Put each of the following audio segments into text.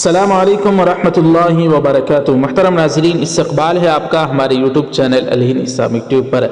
السلام علیکم ورحمۃ اللہ وبرکاتہ۔ محترم ناظرین، استقبال ہے آپ کا ہمارے یوٹیوب چینل الہند اسلامک ٹیوب پر۔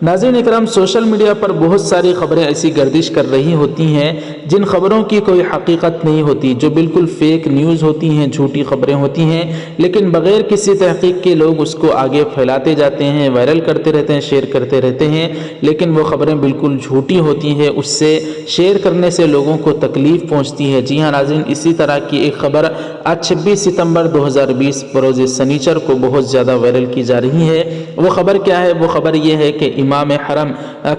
ناظرین اکرام، سوشل میڈیا پر بہت ساری خبریں ایسی گردش کر رہی ہوتی ہیں جن خبروں کی کوئی حقیقت نہیں ہوتی، جو بالکل فیک نیوز ہوتی ہیں، جھوٹی خبریں ہوتی ہیں، لیکن بغیر کسی تحقیق کے لوگ اس کو آگے پھیلاتے جاتے ہیں، وائرل کرتے رہتے ہیں، شیئر کرتے رہتے ہیں، لیکن وہ خبریں بالکل جھوٹی ہوتی ہیں۔ اس سے شیئر کرنے سے لوگوں کو تکلیف پہنچتی ہے۔ جی ہاں ناظرین، اسی طرح کی ایک خبر آج 26 ستمبر 2020 بروز سنیچر کو بہت زیادہ وائرل کی جا رہی ہے۔ وہ خبر کیا ہے؟ وہ خبر یہ ہے کہ امام حرم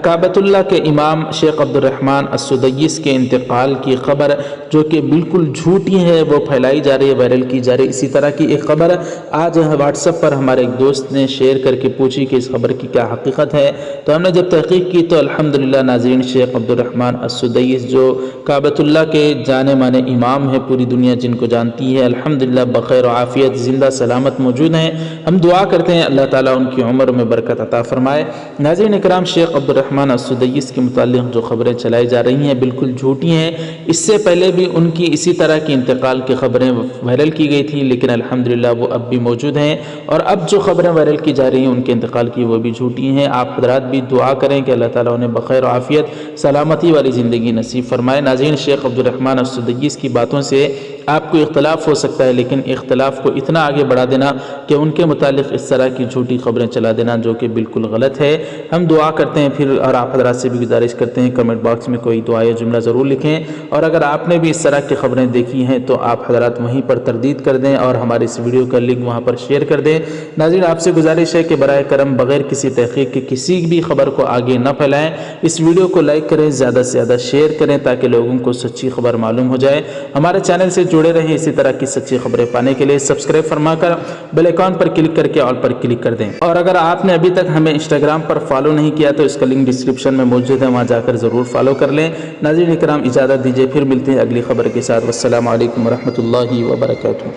کعبۃ اللہ کے امام شیخ عبد الرحمن السدیس کے انتقال کی خبر جو کہ بالکل جھوٹی ہے، وہ پھیلائی جا رہی ہے، وائرل کی جا رہی ہے۔ اسی طرح کی ایک خبر آج واٹس ایپ پر ہمارے ایک دوست نے شیئر کر کے پوچھی کہ اس خبر کی کیا حقیقت ہے، تو ہم نے جب تحقیق کی تو الحمدللہ ناظرین، شیخ عبد الرحمن السدیس جو کعبۃ اللہ کے جانے مانے امام ہیں، پوری دنیا جن کو جانتی ہے، الحمدللہ بخیر و عافیت زندہ سلامت موجود ہیں۔ ہم دعا کرتے ہیں اللہ تعالیٰ ان کی عمر میں برکت عطا فرمائے۔ ناظرین اکرام، شیخ عبد الرحمن السدیس کے متعلق جو خبریں چلائی جا رہی ہیں بالکل جھوٹی ہیں۔ اس سے پہلے بھی ان کی اسی طرح کی انتقال کی خبریں وائرل کی گئی تھی، لیکن الحمدللہ وہ اب بھی موجود ہیں، اور اب جو خبریں وائرل کی جا رہی ہیں ان کے انتقال کی، وہ بھی جھوٹی ہیں۔ آپ حضرات بھی دعا کریں کہ اللہ تعالیٰ انہیں بخیر و عافیت سلامتی والی زندگی نصیب فرمائے۔ ناظرین، شیخ عبد الرحمن السدیس کی باتوں سے آپ کو اختلاف ہو سکتا ہے، لیکن اختلاف کو اتنا آگے بڑھا دینا کہ ان کے متعلق اس طرح کی جھوٹی خبریں چلا دینا جو کہ بالکل غلط ہے۔ ہم دعا کرتے ہیں پھر، اور آپ حضرات سے بھی گزارش کرتے ہیں کمنٹ باکس میں کوئی دعا یا جملہ ضرور لکھیں، اور اگر آپ نے بھی اس طرح کی خبریں دیکھی ہیں تو آپ حضرات وہیں پر تردید کر دیں اور ہماری اس ویڈیو کا لنک وہاں پر شیئر کر دیں۔ ناظرین، آپ سے گزارش ہے کہ برائے کرم بغیر کسی تحقیق کے کسی بھی خبر کو آگے نہ پھیلائیں۔ اس ویڈیو کو لائک کریں، زیادہ سے زیادہ شیئر کریں تاکہ لوگوں کو سچی خبر معلوم ہو جائے۔ ہمارے چینل سے جڑے رہیں، اسی طرح کی سچی خبریں پانے کے لیے سبسکرائب فرما کر بیل آئیکن پر کلک کر کے آل پر کلک کر دیں۔ اور اگر آپ نے ابھی تک ہمیں انسٹاگرام پر فالو نہیں کیا تو اس کا لنک ڈسکرپشن میں موجود ہے، وہاں جا کر ضرور فالو کر لیں۔ ناظرین اکرام، اجازت دیجیے، پھر ملتے ہیں اگلی خبر کے ساتھ۔ والسلام علیکم ورحمۃ اللہ وبرکاتہ۔